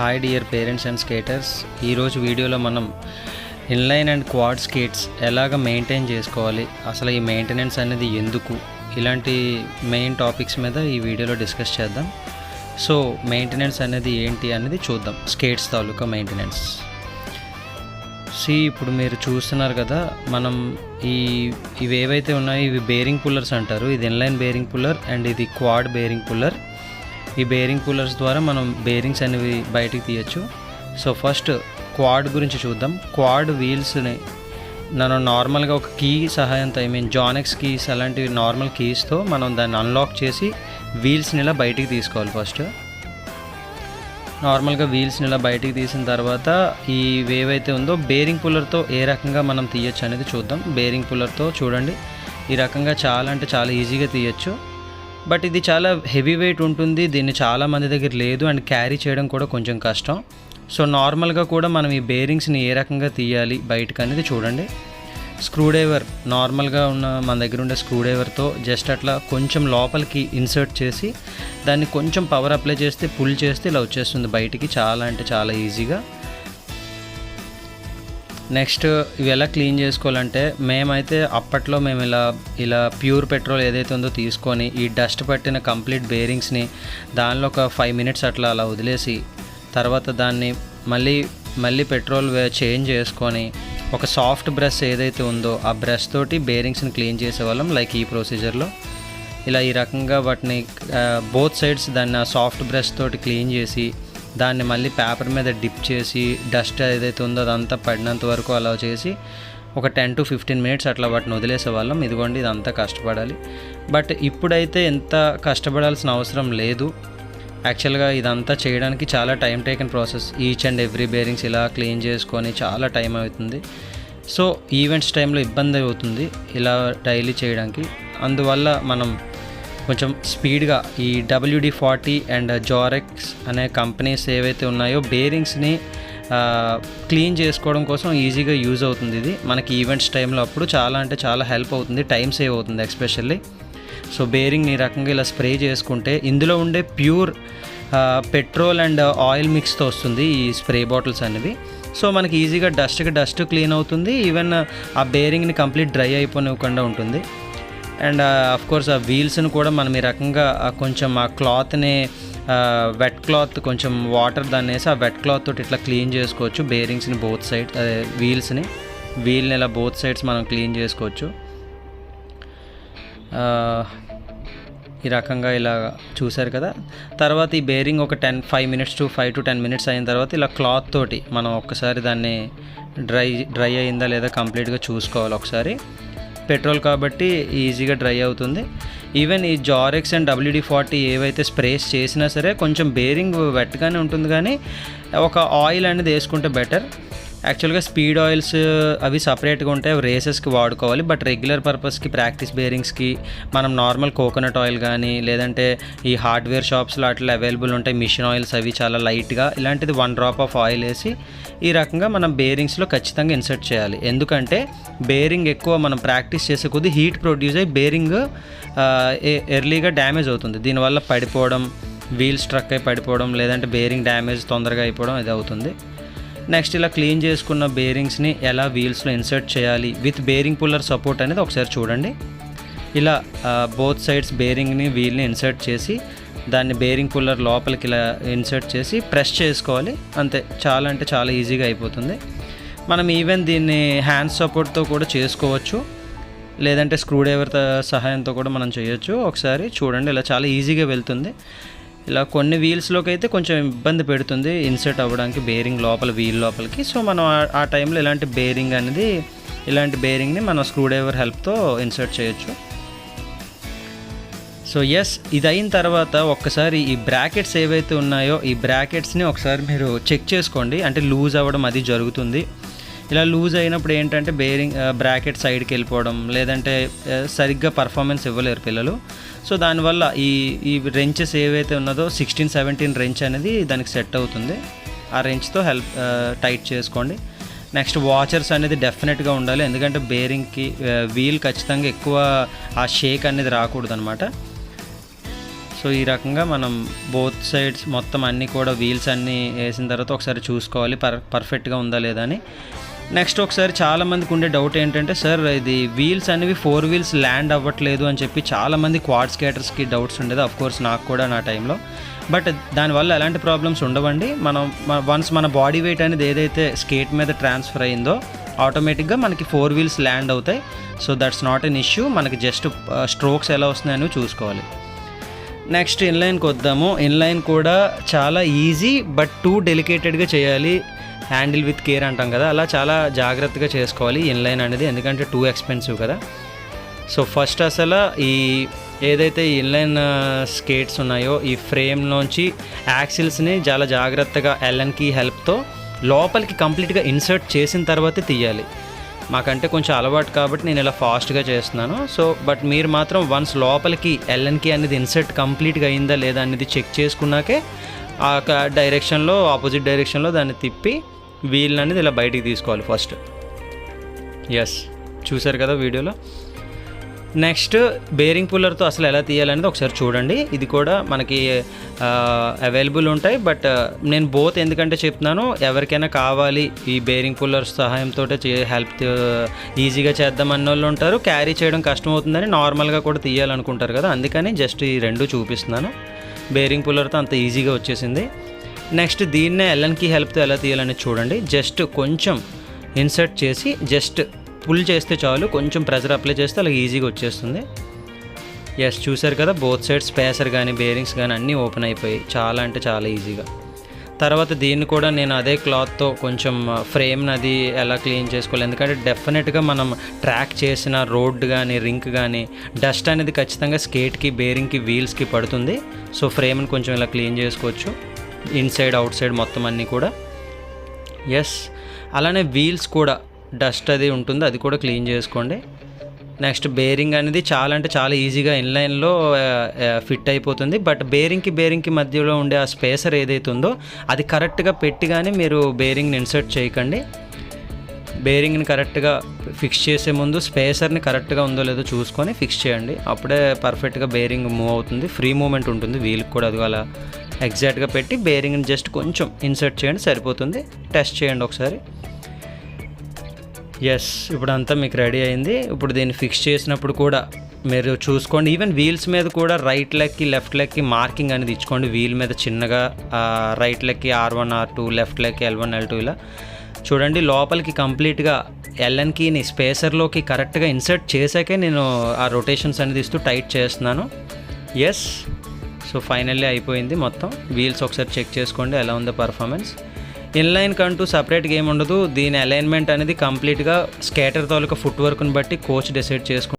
Hi dear parents and skaters. ఈరోజు వీడియోలో మనం ఇన్లైన్ అండ్ క్వాడ్ స్కేట్స్ ఎలాగ మెయింటైన్ చేసుకోవాలి, అసలు ఈ మెయింటెనెన్స్ అనేది ఎందుకు, ఇలాంటి మెయిన్ టాపిక్స్ మీద ఈ వీడియోలో డిస్కస్ చేద్దాం. సో మెయింటెనెన్స్ అనేది ఏంటి అనేది చూద్దాం. స్కేట్స్ తాలూకా మెయింటెనెన్స్. ఇప్పుడు మీరు చూస్తున్నారు కదా, మనం ఇవి ఏవైతే ఉన్నాయో ఇవి బేరింగ్ పుల్లర్స్ అంటారు. ఇది ఇన్లైన్ బేరింగ్ పుల్లర్ అండ్ ఇది క్వాడ్ బేరింగ్ పుల్లర్. ఈ బేరింగ్ పుల్లర్స్ ద్వారా మనం బేరింగ్స్ అనేవి బయటికి తీయచ్చు. సో ఫస్ట్ క్వాడ్ గురించి చూద్దాం. క్వాడ్ వీల్స్ని మనం నార్మల్గా ఒక కీ సహాయంతో, జానెక్స్ కీస్ అలాంటివి నార్మల్ కీస్తో మనం దాన్ని అన్లాక్ చేసి వీల్స్ని ఇలా బయటికి తీసుకోవాలి. ఫస్ట్ నార్మల్గా వీల్స్ని ఇలా బయటికి తీసిన తర్వాత ఏవైతే ఉందో బేరింగ్ పుల్లర్తో ఏ రకంగా మనం తీయచ్చు అనేది చూద్దాం. బేరింగ్ పుల్లర్తో చూడండి, ఈ రకంగా చాలా ఈజీగా తీయచ్చు. బట్ ఇది చాలా హెవీ వెయిట్ ఉంటుంది, దీన్ని చాలామంది దగ్గర లేదు అండ్ క్యారీ చేయడం కూడా కొంచెం కష్టం. సో నార్మల్గా కూడా మనం ఈ బేరింగ్స్ని ఏ రకంగా తీయాలి బయటకు అనేది చూడండి. స్క్రూడ్రైవర్ నార్మల్గా మన దగ్గర ఉండే స్క్రూడ్రైవర్తో జస్ట్ అట్లా కొంచెం లోపలికి ఇన్సర్ట్ చేసి దాన్ని కొంచెం పవర్ అప్లై చేస్తే, పుల్ చేస్తే ఇలా వచ్చేస్తుంది బయటికి, చాలా ఈజీగా. నెక్స్ట్ ఇవి ఎలా క్లీన్ చేసుకోవాలంటే, మేమైతే అప్పట్లో మేము ఇలా ప్యూర్ పెట్రోల్ ఏదైతే ఉందో తీసుకొని ఈ డస్ట్ పట్టిన కంప్లీట్ బేరింగ్స్ని దానిలో ఒక 5 minutes అట్లా వదిలేసి తర్వాత దాన్ని మళ్ళీ పెట్రోల్ చేంజ్ చేసుకొని ఒక సాఫ్ట్ బ్రష్ ఏదైతే ఉందో ఆ బ్రష్ తోటి బేరింగ్స్ని క్లీన్ చేసేవాళ్ళం. లైక్ ఈ ప్రొసీజర్లో ఈ రకంగా వాటిని బోత్ సైడ్స్ దాన్ని సాఫ్ట్ బ్రష్ తోటి క్లీన్ చేసి దాన్ని మళ్ళీ పేపర్ మీద డిప్ చేసి డస్ట్ ఏదైతే ఉందో అదంతా పడినంత వరకు అలా చేసి ఒక 10 to 15 minutes అట్లా వాటిని వదిలేసేవాళ్ళం. ఇదిగోండి, ఇదంతా కష్టపడాలి. బట్ ఇప్పుడైతే ఎంత కష్టపడాల్సిన అవసరం లేదు. యాక్చువల్గా ఇదంతా చేయడానికి చాలా time taken process. Each and every bearings ఇలా క్లీన్ చేసుకొని చాలా టైం అవుతుంది. సో ఈవెంట్స్ టైంలో ఇబ్బంది అవుతుంది ఇలా డైలీ చేయడానికి. అందువల్ల మనం కొంచెం స్పీడ్గా ఈ WD-40 అండ్ జోరెక్స్ అనే కంపెనీస్ ఏవైతే ఉన్నాయో బేరింగ్స్ని క్లీన్ చేసుకోవడం కోసం ఈజీగా యూజ్ అవుతుంది. ఇది మనకి ఈవెంట్స్ టైంలో అప్పుడు చాలా హెల్ప్ అవుతుంది, టైం సేవ్ అవుతుంది ఎస్పెషల్లీ. సో బేరింగ్ని ఈ రకంగా ఇలా స్ప్రే చేసుకుంటే ఇందులో ఉండే ప్యూర్ పెట్రోల్ అండ్ ఆయిల్ మిక్స్తో వస్తుంది ఈ స్ప్రే బాటిల్స్ అనేవి. సో మనకి ఈజీగా డస్ట్ క్లీన్ అవుతుంది. ఈవెన్ ఆ బేరింగ్ని కంప్లీట్ డ్రై అయిపోనివ్వకుండా ఉంటుంది. అండ్ కోర్స్ ఆ వీల్స్ని కూడా మనం ఈ రకంగా కొంచెం ఆ క్లాత్ని వెట్ క్లాత్ కొంచెం వాటర్ దాన్ని వేసి ఆ వెట్ క్లాత్ తోటి ఇట్లా క్లీన్ చేసుకోవచ్చు బేరింగ్స్ని బోత్ సైడ్, వీల్ని ఇలా బోత్ సైడ్స్ మనం క్లీన్ చేసుకోవచ్చు. ఈ రకంగా ఇలా చూసారు కదా. తర్వాత ఈ బేరింగ్ ఒక 5 to 10 minutes అయిన తర్వాత ఇలా క్లాత్ తోటి మనం ఒక్కసారి దాన్ని డ్రై అయిందా లేదా కంప్లీట్గా చూసుకోవాలి. ఒకసారి పెట్రోల్ కాబట్టి ఈజీగా డ్రై అవుతుంది. ఈవెన్ ఈ జోరెక్స్ అండ్ WD-40 ఏవైతే స్ప్రేస్ చేసినా సరే కొంచెం బేరింగ్ వెట్గానే ఉంటుంది, కానీ ఒక ఆయిల్ అనేది వేసుకుంటే బెటర్. యాక్చువల్గా స్పీడ్ ఆయిల్స్ అవి సపరేట్గా ఉంటాయి, అవి రేసెస్కి వాడుకోవాలి. బట్ రెగ్యులర్ పర్పస్కి ప్రాక్టీస్ బేరింగ్స్కి మనం నార్మల్ కోకోనట్ ఆయిల్ కానీ లేదంటే ఈ హార్డ్వేర్ షాప్స్లో అట్లా అవైలబుల్ ఉంటాయి మిషన్ ఆయిల్స్, అవి చాలా లైట్గా ఇలాంటిది 1 drop ఆఫ్ ఆయిల్ వేసి ఈ రకంగా మనం బేరింగ్స్లో ఖచ్చితంగా ఇన్సర్ట్ చేయాలి. ఎందుకంటే బేరింగ్ ఎక్కువ మనం ప్రాక్టీస్ చేసే కొద్దీ హీట్ ప్రొడ్యూస్ అయ్యి బేరింగ్ ఎర్లీగా డ్యామేజ్ అవుతుంది. దీనివల్ల పడిపోవడం, వీల్ స్ట్రక్ అయి పడిపోవడం, లేదంటే బేరింగ్ డ్యామేజ్ తొందరగా అయిపోవడం ఇది అవుతుంది. నెక్స్ట్ ఇలా క్లీన్ చేసుకున్న బేరింగ్స్ని ఎలా వీల్స్లో ఇన్సర్ట్ చేయాలి విత్ బేరింగ్ పుల్లర్ సపోర్ట్ అనేది ఒకసారి చూడండి. ఇలా బోత్ సైడ్స్ బేరింగ్ని వీల్ని ఇన్సర్ట్ చేసి దాన్ని బేరింగ్ పుల్లర్ లోపలికి ఇలా ఇన్సర్ట్ చేసి ప్రెస్ చేసుకోవాలి. అంతే, చాలా ఈజీగా అయిపోతుంది. మనం ఈవెన్ దీన్ని హ్యాండ్ సపోర్ట్తో కూడా చేసుకోవచ్చు, లేదంటే స్క్రూడ్రైవర్ సహాయంతో కూడా మనం చేయొచ్చు. ఒకసారి చూడండి, ఇలా చాలా ఈజీగా వెళ్తుంది. ఇలా కొన్ని వీల్స్లోకి అయితే కొంచెం ఇబ్బంది పెడుతుంది ఇన్సర్ట్ అవ్వడానికి బేరింగ్ లోపల, వీల్ లోపలికి. సో మనం ఆ టైంలో ఇలాంటి బేరింగ్ని మనం స్క్రూడ్రైవర్ హెల్ప్తో ఇన్సర్ట్ చేయొచ్చు. సో ఇది అయిన తర్వాత ఒక్కసారి ఈ బ్రాకెట్స్ ఏవైతే ఉన్నాయో ఈ బ్రాకెట్స్ని ఒకసారి మీరు చెక్ చేసుకోండి. అంటే లూజ్ అవ్వడం అది జరుగుతుంది. ఇలా లూజ్ అయినప్పుడు ఏంటంటే బ్రాకెట్ సైడ్కి వెళ్ళిపోవడం, లేదంటే సరిగ్గా పర్ఫార్మెన్స్ ఇవ్వలేరు పిల్లలు. సో దానివల్ల ఈ రెంచెస్ ఏవైతే ఉన్నదో 16-17 రెంచ్ అనేది దానికి సెట్ అవుతుంది. ఆ రెంచ్తో టైట్ చేసుకోండి. నెక్స్ట్ వాచర్స్ అనేది డెఫినెట్గా ఉండాలి, ఎందుకంటే బేరింగ్కి వీల్ ఖచ్చితంగా ఎక్కువ ఆ షేక్ అనేది రాకూడదు అనమాట. సో సో ఈ రకంగా మనం బోత్ సైడ్స్ మొత్తం అన్నీ కూడా వీల్స్ అన్నీ వేసిన తర్వాత ఒకసారి చూసుకోవాలి పర్ఫెక్ట్గా ఉందా లేదా అని. నెక్స్ట్ ఒకసారి చాలామందికి ఉండే డౌట్ ఏంటంటే, సార్ ఇది వీల్స్ అనేవి 4 వీల్స్ ల్యాండ్ అవ్వట్లేదు అని చెప్పి చాలామంది క్వాడ్ స్కేటర్స్కి డౌట్స్ ఉండేది. అఫ్కోర్స్ నాకు కూడా నా టైంలో. బట్ దానివల్ల ఎలాంటి ప్రాబ్లమ్స్ ఉండవండి. మనం వన్స్ మన బాడీ వెయిట్ అనేది ఏదైతే స్కేట్ మీద ట్రాన్స్ఫర్ అయిందో ఆటోమేటిక్గా మనకి 4 వీల్స్ ల్యాండ్ అవుతాయి. So that's not an issue. మనకి జస్ట్ స్ట్రోక్స్ ఎలా వస్తున్నాయని చూసుకోవాలి. నెక్స్ట్ ఇన్లైన్కి వద్దాము. ఇన్లైన్ కూడా చాలా ఈజీ బట్ టూ డెలికేటెడ్గా చేయాలి. హ్యాండిల్ విత్ కేర్ అంటాం కదా, అలా చాలా జాగ్రత్తగా చేసుకోవాలి ఇన్లైన్ అనేది, ఎందుకంటే టూ ఎక్స్పెన్సివ్ కదా. సో ఫస్ట్ అసలు ఈ ఏదైతే ఇన్లైన్ స్కేట్స్ ఉన్నాయో ఈ ఫ్రేమ్లోంచి యాక్సిల్స్ని చాలా జాగ్రత్తగా ఎల్ఎన్ కీ హెల్ప్తో లోపలికి కంప్లీట్గా ఇన్సర్ట్ చేసిన తర్వాతే తీయాలి. మాకంటే కొంచెం అలవాటు కాబట్టి నేను ఇలా ఫాస్ట్గా చేస్తున్నాను. సో బట్ మీరు మాత్రం వన్స్ లోపలికి ఎల్ఎన్ కీ అనేది ఇన్సర్ట్ కంప్లీట్గా అయిందా లేదా అనేది చెక్ చేసుకున్నాకే ఆ డైరెక్షన్లో ఆపోజిట్ డైరెక్షన్లో దాన్ని తిప్పి వీల్ అనేది ఇలా బయటికి తీసుకోవాలి ఫస్ట్. ఎస్, చూసారు కదా వీడియోలో. నెక్స్ట్ బేరింగ్ పుల్లర్తో అసలు ఎలా తీయాలనేది ఒకసారి చూడండి. ఇది కూడా మనకి అవైలబుల్ ఉంటాయి. బట్ నేను బోత్ ఎందుకంటే చెప్తున్నాను, ఎవరికైనా కావాలి ఈ బేరింగ్ పుల్లర్స్ సహాయంతో హెల్ప్ ఈజీగా చేద్దామన్న వాళ్ళు ఉంటారు, క్యారీ చేయడం కష్టం అవుతుందని నార్మల్గా కూడా తీయాలనుకుంటారు కదా, అందుకని జస్ట్ ఈ రెండు చూపిస్తున్నాను. బేరింగ్ పుల్లర్తో అంత ఈజీగా వచ్చేసింది. నెక్స్ట్ దీన్నే ఎల్ఎన్ కీ హెల్ప్తో ఎలా తీయాలని చూడండి. జస్ట్ కొంచెం ఇన్సర్ట్ చేసి జస్ట్ పుల్ చేస్తే చాలు, కొంచెం ప్రెజర్ అప్లై చేస్తే అలా ఈజీగా వచ్చేస్తుంది. ఎస్, చూసారు కదా, బోత్ సైడ్ స్పేసర్ కానీ బేరింగ్స్ కానీ అన్నీ ఓపెన్ అయిపోయి చాలా అంటే చాలా ఈజీగా. తర్వాత దీన్ని కూడా నేను అదే క్లాత్తో కొంచెం ఫ్రేమ్ని అది ఎలా క్లీన్ చేసుకోవాలి, ఎందుకంటే డెఫినెట్గా మనం ట్రాక్ చేసిన రోడ్ కానీ రింక్ కానీ డస్ట్ అనేది ఖచ్చితంగా స్కేట్కి బేరింగ్కి వీల్స్కి పడుతుంది. సో ఫ్రేమ్ని కొంచెం ఇలా క్లీన్ చేసుకోవచ్చు, ఇన్సైడ్ అవుట్ సైడ్ మొత్తం అన్నీ కూడా. ఎస్, అలానే వీల్స్ కూడా డస్ట్ అది ఉంటుంది, అది కూడా క్లీన్ చేసుకోండి. నెక్స్ట్ బేరింగ్ అనేది చాలా అంటే చాలా ఈజీగా ఇన్లైన్లో ఫిట్ అయిపోతుంది. బట్ బేరింగ్కి మధ్యలో ఉండే ఆ స్పేసర్ ఏదైతే ఉందో అది కరెక్ట్గా పెట్టి కానీ మీరు బేరింగ్ని ఇన్సర్ట్ చేయకండి. బేరింగ్ని కరెక్ట్గా ఫిక్స్ చేసే ముందు స్పేసర్ని కరెక్ట్గా ఉందో లేదో చూసుకొని ఫిక్స్ చేయండి, అప్పుడే పర్ఫెక్ట్గా బేరింగ్ మూవ్ అవుతుంది. ఫ్రీ మూమెంట్ ఉంటుంది వీల్కి కూడా, అది అలా ఎగ్జాక్ట్గా పెట్టి బేరింగ్ని జస్ట్ కొంచెం ఇన్సర్ట్ చేయండి సరిపోతుంది. టెస్ట్ చేయండి ఒకసారి. ఎస్, ఇప్పుడు అంతా మీకు రెడీ అయింది. ఇప్పుడు దీన్ని ఫిక్స్ చేసినప్పుడు కూడా మీరు చూసుకోండి, ఈవెన్ వీల్స్ మీద కూడా రైట్ లెగ్కి లెఫ్ట్ లెగ్కి మార్కింగ్ అనేది ఇచ్చుకోండి. వీల్ మీద చిన్నగా right లెగ్కి R1 R2, left లెగ్కి L1 L2 ఇలా చూడండి. లోపలికి కంప్లీట్గా ఎల్ఎన్ కీని స్పేసర్లోకి కరెక్ట్గా ఇన్సర్ట్ చేశాకే నేను ఆ రొటేషన్స్ అనేది ఇస్తూ టైట్ చేస్తున్నాను. ఎస్, సో ఫైనల్లీ అయిపోయింది మొత్తం. వీల్స్ ఒకసారి చెక్ చేసుకోండి ఎలా ఉందో పర్ఫార్మెన్స్. ఇన్లైన్ కంటూ సపరేట్గా ఏమి ఉండదు. దీని అలైన్మెంట్ అనేది కంప్లీట్గా స్కేటర్ తాలూకా ఫుట్ వర్క్ని బట్టి కోచ్ డిసైడ్ చేసుకుంటారు.